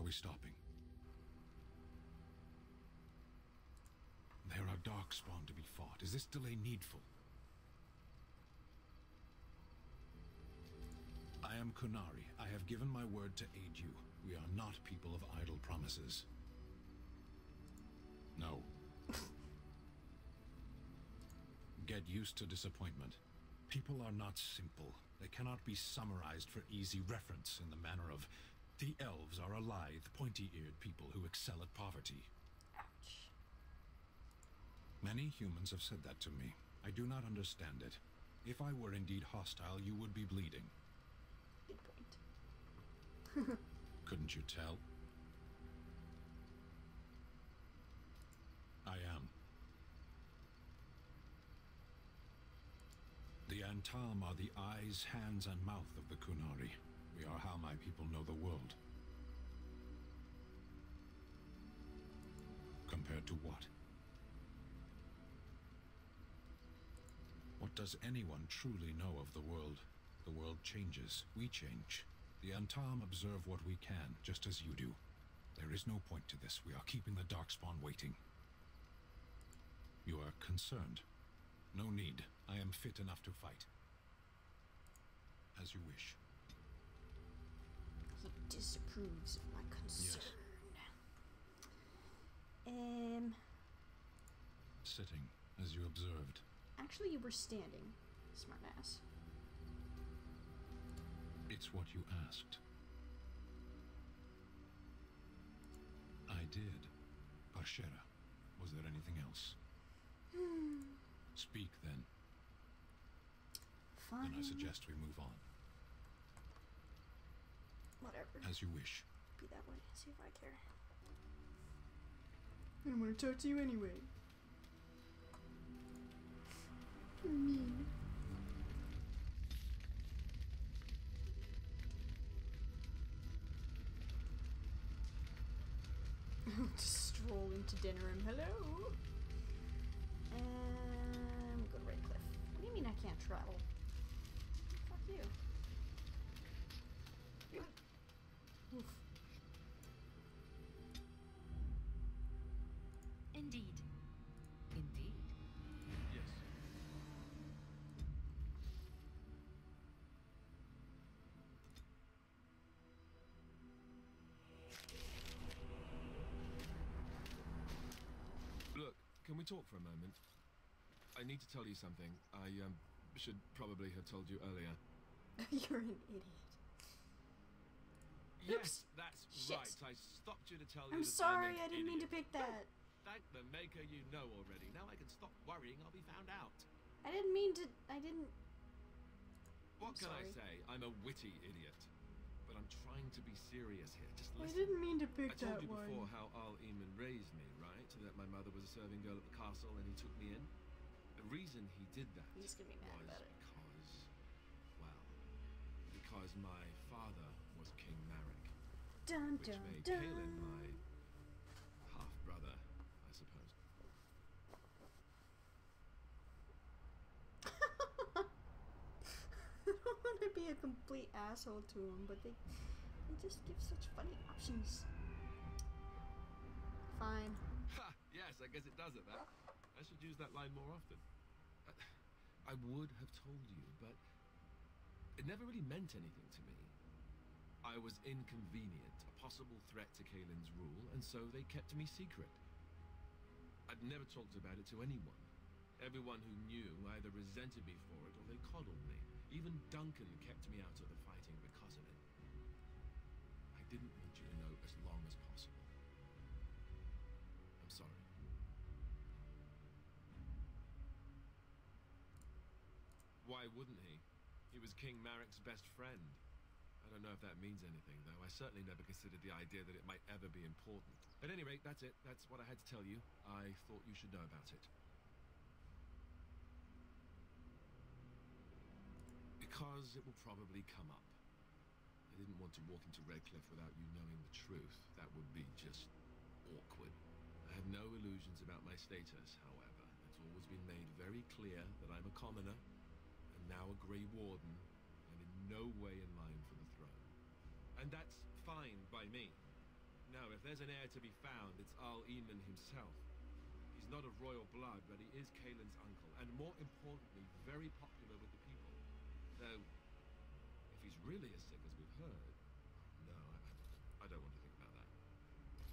we stopping? There are darkspawn to be fought. Is this delay needful? I am Kunari. I have given my word to aid you. We are not people of idle promises. No. Get used to disappointment. People are not simple. They cannot be summarized for easy reference in the manner of, the elves are a lithe, pointy-eared people who excel at poverty. Ouch. Many humans have said that to me. I do not understand it. If I were indeed hostile, you would be bleeding. Good point. Couldn't you tell? I am. The Antam are the eyes, hands, and mouth of the Kunari. We are how my people know the world. Compared to what? What does anyone truly know of the world? The world changes. We change. The Antam observe what we can, just as you do. There is no point to this. We are keeping the Darkspawn waiting. You are concerned. No need. I am fit enough to fight. As you wish. He disapproves of my concern. Yes. Sitting, as you observed. Actually, you were standing, smartass. It's what you asked. I did. Parshera. Was there anything else? Speak, then. Fine. Then I suggest we move on. Whatever. As you wish. Be that way. See if I care. I don't want to talk to you anyway. You're mean. Just stroll into dinner and hello. Go to Redcliffe. What do you mean I can't travel? Fuck you. Oof. Indeed. Indeed. Yes. Look, can we talk for a moment? I need to tell you something. I should probably have told you earlier. You're an idiot. Yes, that's Shit. right. I stopped you to tell you. I'm that sorry, I'm I didn't mean to pick that. Thank the maker you know already. Now I can stop worrying I'll be found out. I didn't mean to. I didn't. What can I sorry. say? I'm a witty idiot. But I'm trying to be serious here. Just listen. I didn't mean to pick I told that you one. before how Al Eamon raised me, right? That my mother was a serving girl at the castle and he took me in. The reason he did that He's gonna be mad was about it. because my father was King Marek, Dun which dun made dun. Kaelin my half-brother, I suppose. I don't want to be a complete asshole to him, but they just give such funny options. Fine. Ha! Yes, I guess it does it, that. I should use that line more often. I would have told you, but it never really meant anything to me. I was inconvenient, a possible threat to Kaelin's rule, and so they kept me secret. I'd never talked about it to anyone. Everyone who knew either resented me for it or they coddled me. Even Duncan kept me out of the fighting because of it. I didn't want you to know as long as possible. I'm sorry. Why wouldn't he? He was King Marek's best friend. I don't know if that means anything, though. I certainly never considered the idea that it might ever be important. At any rate, that's it. That's what I had to tell you. I thought you should know about it. Because it will probably come up. I didn't want to walk into Redcliffe without you knowing the truth. That would be just awkward. I have no illusions about my status, however. It's always been made very clear that I'm a commoner, and now a Grey Warden, and in no way in line for the throne. And that's fine by me. No, if there's an heir to be found, it's Al Eamon himself. He's not of royal blood, but he is Kaelin's uncle, and more importantly, very popular with the people. Though, if he's really as sick as we've heard, no, I don't want to think about that.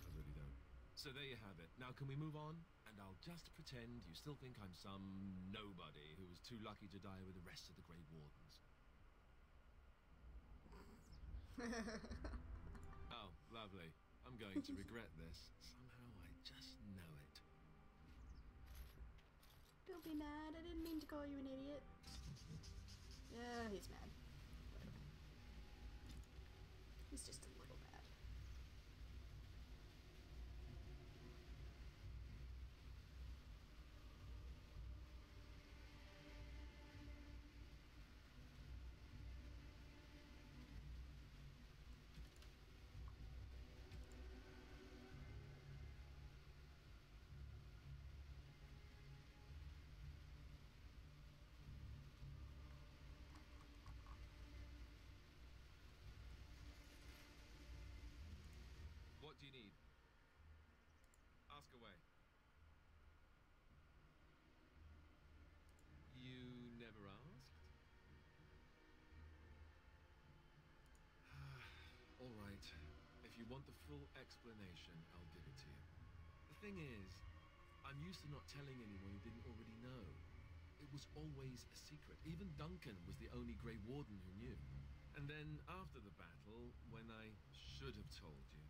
I really don't. So there you have it. Now can we move on? And I'll just pretend you still think I'm some nobody who was too lucky to die with the rest of the Grey Wardens. Oh, lovely. I'm going to regret this. Somehow I just know it. Don't be mad. I didn't mean to call you an idiot. Yeah, he's mad. Whatever. He's just a little mad. What do you need? Ask away. You never asked? All right. If you want the full explanation, I'll give it to you. The thing is, I'm used to not telling anyone who didn't already know. It was always a secret. Even Duncan was the only Grey Warden who knew. And then after the battle, when I should have told you,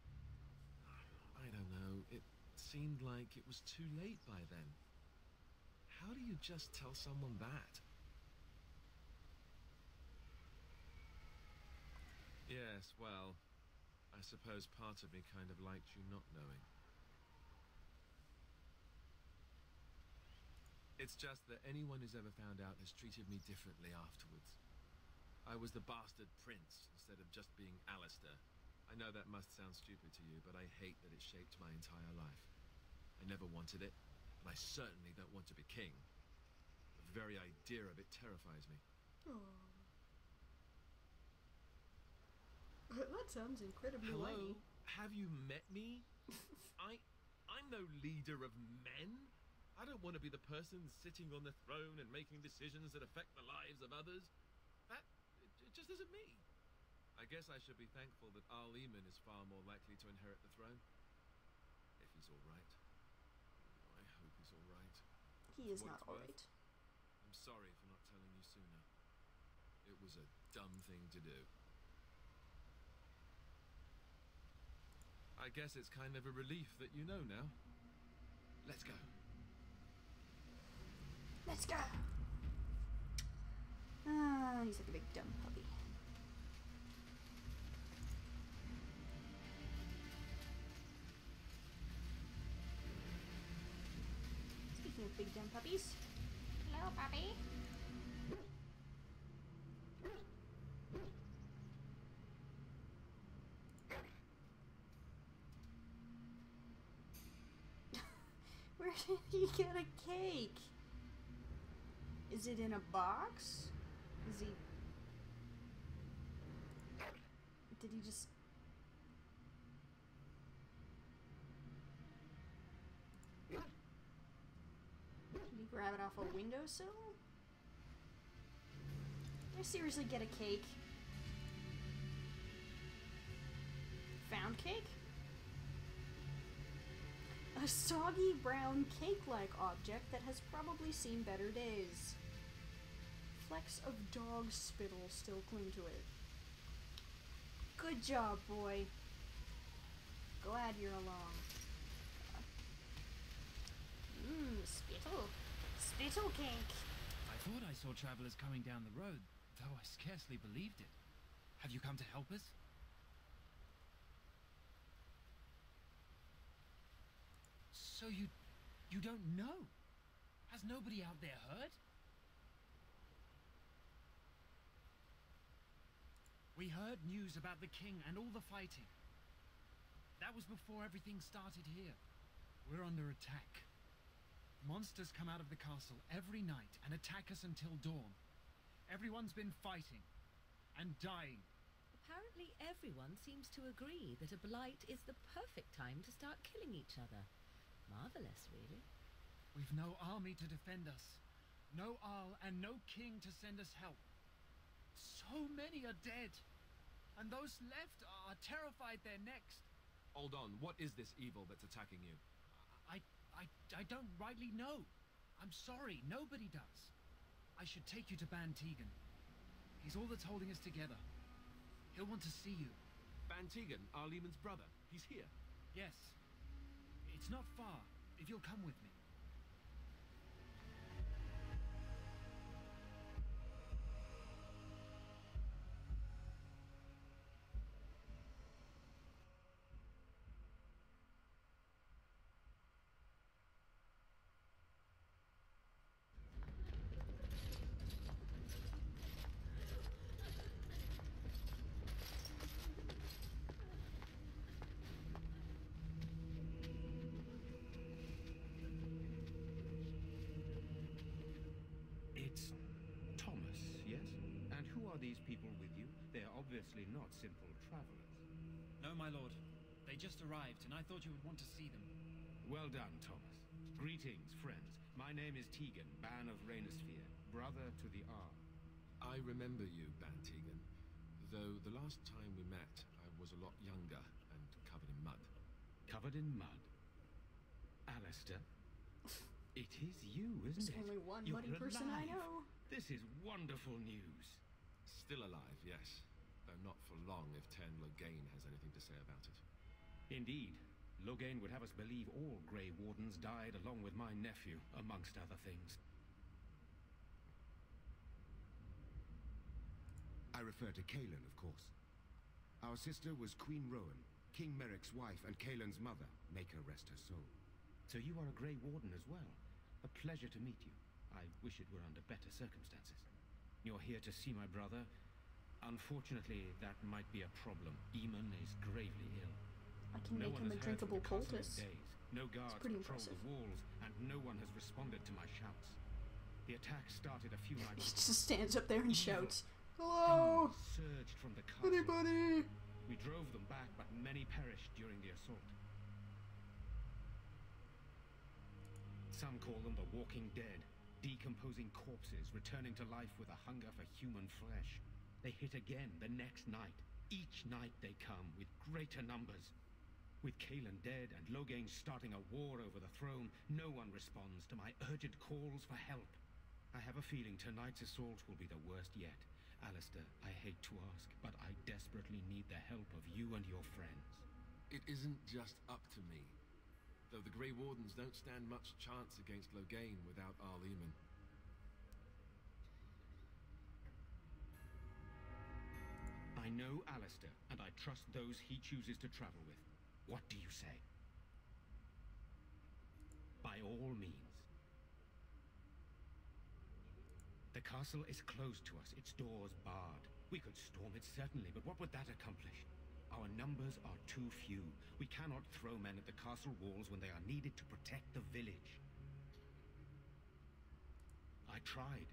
I don't know, it seemed like it was too late by then. How do you just tell someone that? Yes, well, I suppose part of me kind of liked you not knowing. It's just that anyone who's ever found out has treated me differently afterwards. I was the bastard prince instead of just being Alistair. I know that must sound stupid to you, but I hate that it shaped my entire life. I never wanted it, and I certainly don't want to be king. The very idea of it terrifies me. Oh. That sounds incredibly Hello? whiny. Have you met me? I'm no leader of men. I don't want to be the person sitting on the throne and making decisions that affect the lives of others. It just isn't me. I guess I should be thankful that Al Eamon is far more likely to inherit the throne. If he's all right. I hope he's all right. He is For what not it's worth, alright. I'm sorry for not telling you sooner. It was a dumb thing to do. I guess it's kind of a relief that you know now. Let's go. Let's go! Ah, he's like a big dumb puppy. Speaking of big dumb puppies. Hello, puppy. Where did he get a cake? Is it in a box? Is he... Did he just... Did he grab it off a windowsill? Did I seriously get a cake? Found cake? A soggy brown cake-like object that has probably seen better days. Flecks of dog spittle still cling to it. Good job, boy. Glad you're along. Spittle. Spittle cake. I thought I saw travelers coming down the road, though I scarcely believed it. Have you come to help us? So you don't know? Has nobody out there heard? We heard news about the king and all the fighting. That was before everything started here. We're under attack. Monsters come out of the castle every night and attack us until dawn. Everyone's been fighting and dying. The Apparently everyone seems to agree that a blight is the perfect time to start killing each other. Marvelous, really. We've no army to defend us. No Arl and no king to send us help. So many are dead. And those left are terrified they're next. Hold on, what is this evil that's attacking you? I don't rightly know. I'm sorry, nobody does. I should take you to Ban Tegan. He's all that's holding us together. He'll want to see you. Ban Tegan, Arlemon's brother. He's here. Yes. It's not far, if you'll come with me. It's Thomas, yes? And who are these people with you? They're obviously not simple travelers. No, my lord. They just arrived, and I thought you would want to see them. Well done, Thomas. Greetings, friends. My name is Tegan, Ban of Rainersphere, brother to the Arl. I remember you, Ban Tegan. Though the last time we met, I was a lot younger and covered in mud. Covered in mud? Alistair? It is you, isn't There's it? only one You're muddy person I alive. know. This is wonderful news. Still alive, yes. Though not for long if Ten Loghain has anything to say about it. Indeed. Loghain would have us believe all Grey Wardens died along with my nephew, amongst other things. I refer to Kaelin, of course. Our sister was Queen Rowan, King Merrick's wife and Kaelin's mother. Make her rest her soul. So you are a Grey Warden as well. A pleasure to meet you. I wish it were under better circumstances. You're here to see my brother. Unfortunately, that might be a problem. Eamon is gravely ill. I can No make one him a has heard from drinkable the castle in poultice. days. No guards pretty patrol impressive. the walls, and no one has responded to my shouts. The attack started a few He nights just stands up there and Evil. shouts, "Hello! Things surged from the castle. Anybody?" We drove them back, but many perished during the assault. Some call them the Walking Dead, decomposing corpses returning to life with a hunger for human flesh. They hit again the next night. Each night they come with greater numbers. With Kaelin dead and Loghain starting a war over the throne, no one responds to my urgent calls for help. I have a feeling tonight's assault will be the worst yet. Alistair, I hate to ask, but I desperately need the help of you and your friends. It isn't just up to me. Though the Grey Wardens don't stand much chance against Loghain without Arleman. I know Alistair, and I trust those he chooses to travel with. What do you say? By all means. The castle is closed to us, its doors barred. We could storm it certainly, but what would that accomplish? Our numbers are too few. We cannot throw men at the castle walls when they are needed to protect the village. I tried.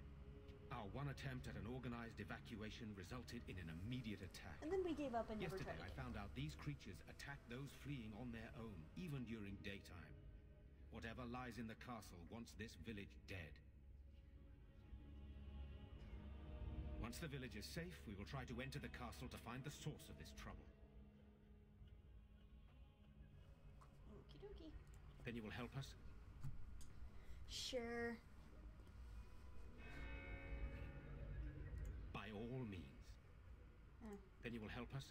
Our one attempt at an organized evacuation resulted in an immediate attack. And then we gave up and never Yesterday, tried I again. found out these creatures attack those fleeing on their own, even during daytime. Whatever lies in the castle wants this village dead. Once the village is safe, we will try to enter the castle to find the source of this trouble. Okie dokie. Then you will help us? Sure. By all means. Oh. Then you will help us?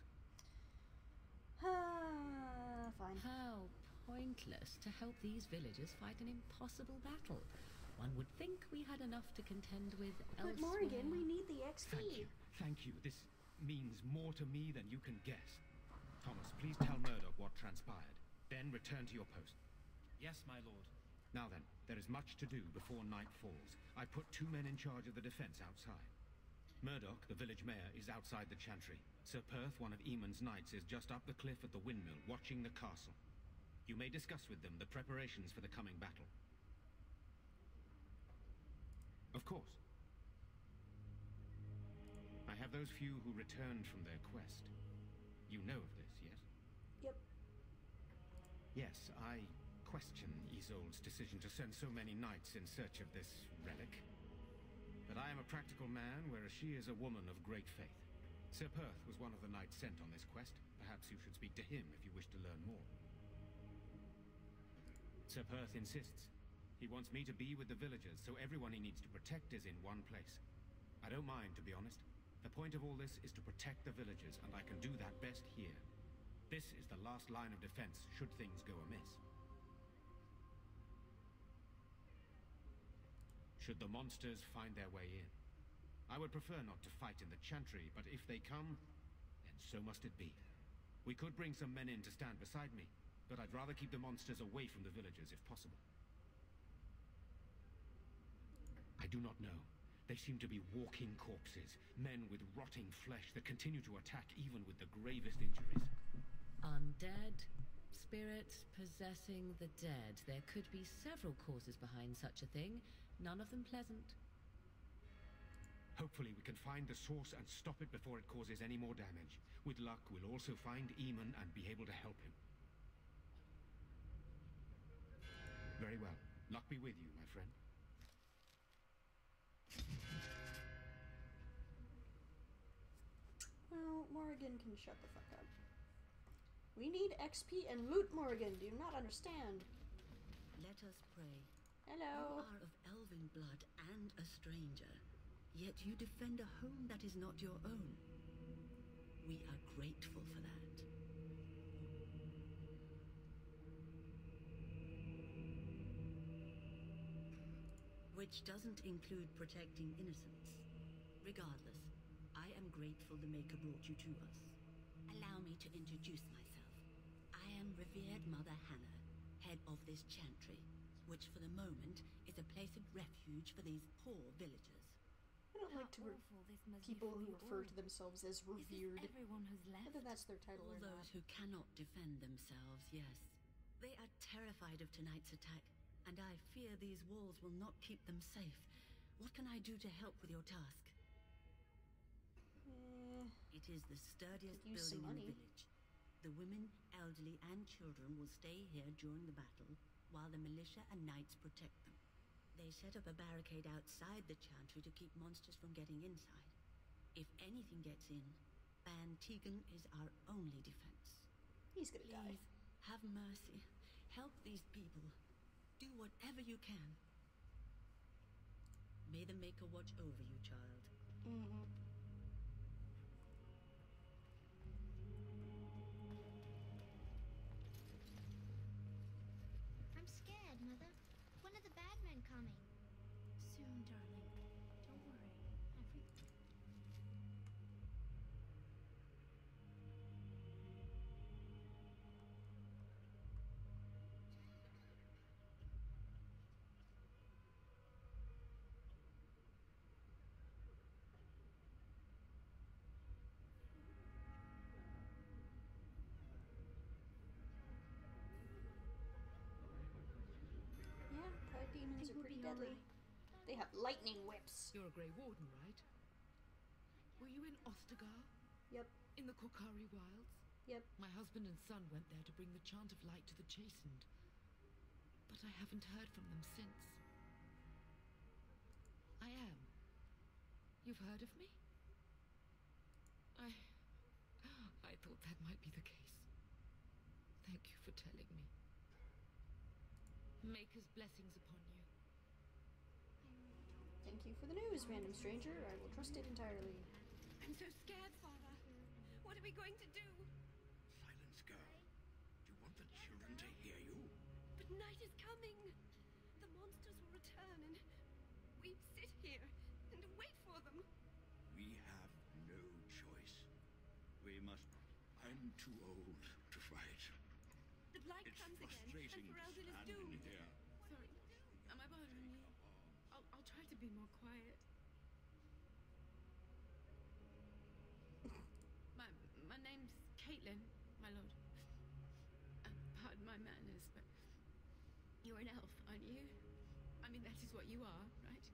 Fine. How pointless to help these villagers fight an impossible battle. One would think we had enough to contend with But elsewhere. Morrigan, we need the XP. Thank you. Thank you. This means more to me than you can guess. Thomas, please tell Murdoch what transpired. Then return to your post. Yes, my lord. Now then, there is much to do before night falls. I put 2 men in charge of the defense outside. Murdoch, the village mayor, is outside the chantry. Sir Perth, one of Eamon's knights, is just up the cliff at the windmill, watching the castle. You may discuss with them the preparations for the coming battle. Of course. I have those few who returned from their quest. You know of this, yes? Yep. Yes, I question Isolde's decision to send so many knights in search of this relic. But I am a practical man, whereas she is a woman of great faith. Sir Perth was one of the knights sent on this quest. Perhaps you should speak to him if you wish to learn more. Sir Perth insists. He wants me to be with the villagers, so everyone he needs to protect is in one place. I don't mind, to be honest. The point of all this is to protect the villagers, and I can do that best here. This is the last line of defense, should things go amiss. Should the monsters find their way in. I would prefer not to fight in the Chantry, but if they come, then so must it be. We could bring some men in to stand beside me, but I'd rather keep the monsters away from the villagers if possible. I do not know. They seem to be walking corpses, men with rotting flesh that continue to attack even with the gravest injuries. Undead, spirits possessing the dead. There could be several causes behind such a thing, none of them pleasant. Hopefully we can find the source and stop it before it causes any more damage. With luck, we'll also find Eamon and be able to help him. Very well. Luck be with you, my friend. Well, Morrigan can shut the fuck up. We need XP and loot, Morrigan. Do you not understand? Let us pray. Hello. You are of elven blood and a stranger, yet you defend a home that is not your own. We are grateful for that. Which doesn't include protecting innocents. Regardless, I am grateful the Maker brought you to us. Allow me to introduce myself. I am revered Mother Hannah, head of this chantry, which for the moment is a place of refuge for these poor villagers. I don't like to people who refer to themselves as revered. Everyone has left. Whether that's their title All or not. those who cannot defend themselves, yes. They are terrified of tonight's attack, and I fear these walls will not keep them safe. What can I do to help with your task? It is the sturdiest Could use some building in the money. village. The women, elderly, and children will stay here during the battle, while the militia and knights protect them. They set up a barricade outside the chantry to keep monsters from getting inside. If anything gets in, Ban Tegan is our only defense. He's gonna die. Please, have mercy. Help these people. Do whatever you can. May the Maker watch over you, child. Mm-hmm. I'm scared, Mother. When are the bad men coming? Soon, darling. Don't worry. Yeah, pride demons are we'll pretty be deadly. They have lightning whips. You're a Grey Warden, right? Were you in Ostagar? Yep, In the Korkari Wilds? yep. My husband and son went there to bring the chant of light to the chastened. But I haven't heard from them since. I am. You've heard of me? I thought that might be the case. Thank you for telling me. Maker's blessings upon you. Thank you for the news, random stranger. I will trust it entirely. I'm so scared, Father. What are we going to do? Silence, girl. Do you want the children to hear you? But night is coming. The monsters will return and we sit here and wait for them. We have no choice. We must... I'm too old to fight. The blight It's comes again frustrating and Ferelden is standing doomed. here. Sorry, am I bothering you? I'll try to be more quiet. My name's Caitlin, my lord. Pardon my manners, but you're an elf, aren't you? I mean, that is what you are, right?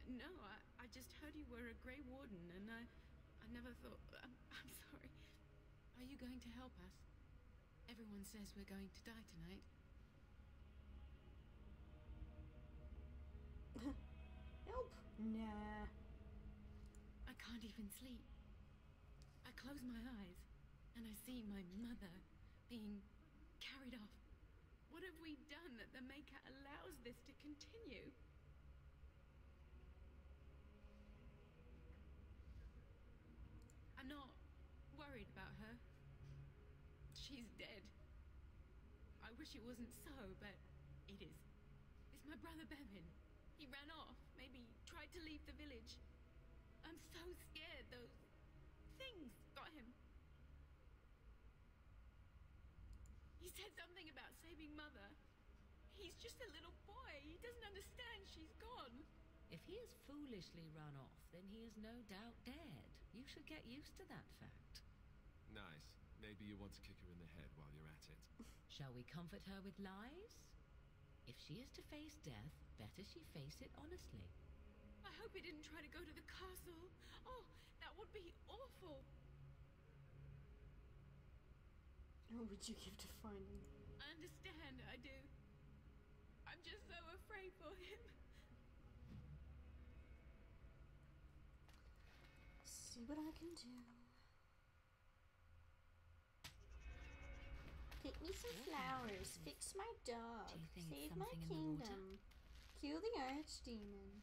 No, I just heard you were a Grey Warden, and I never thought... I'm sorry. Are you going to help us? Everyone says we're going to die tonight. Help? Nah. I can't even sleep. I close my eyes, and I see my mother being carried off. What have we done that the Maker allows this to continue? I'm not worried about her. She's dead. I wish it wasn't so, but it is. It's my brother Bevan. He ran off, maybe tried to leave the village. I'm so scared those things got him. He said something about saving Mother. He's just a little boy. He doesn't understand she's gone. If he has foolishly run off, then he is no doubt dead. You should get used to that fact. Nice. Maybe you want to kick her in the head while you're at it. Shall we comfort her with lies? If she is to face death, better she face it honestly. I hope he didn't try to go to the castle. Oh, that would be awful. What would you give to find him? I understand, I do. I'm just so afraid for him. See what I can do. Pick me some flowers. Fix my dog. Do you think it's Save my something in the water? kingdom. Kill the archdemon.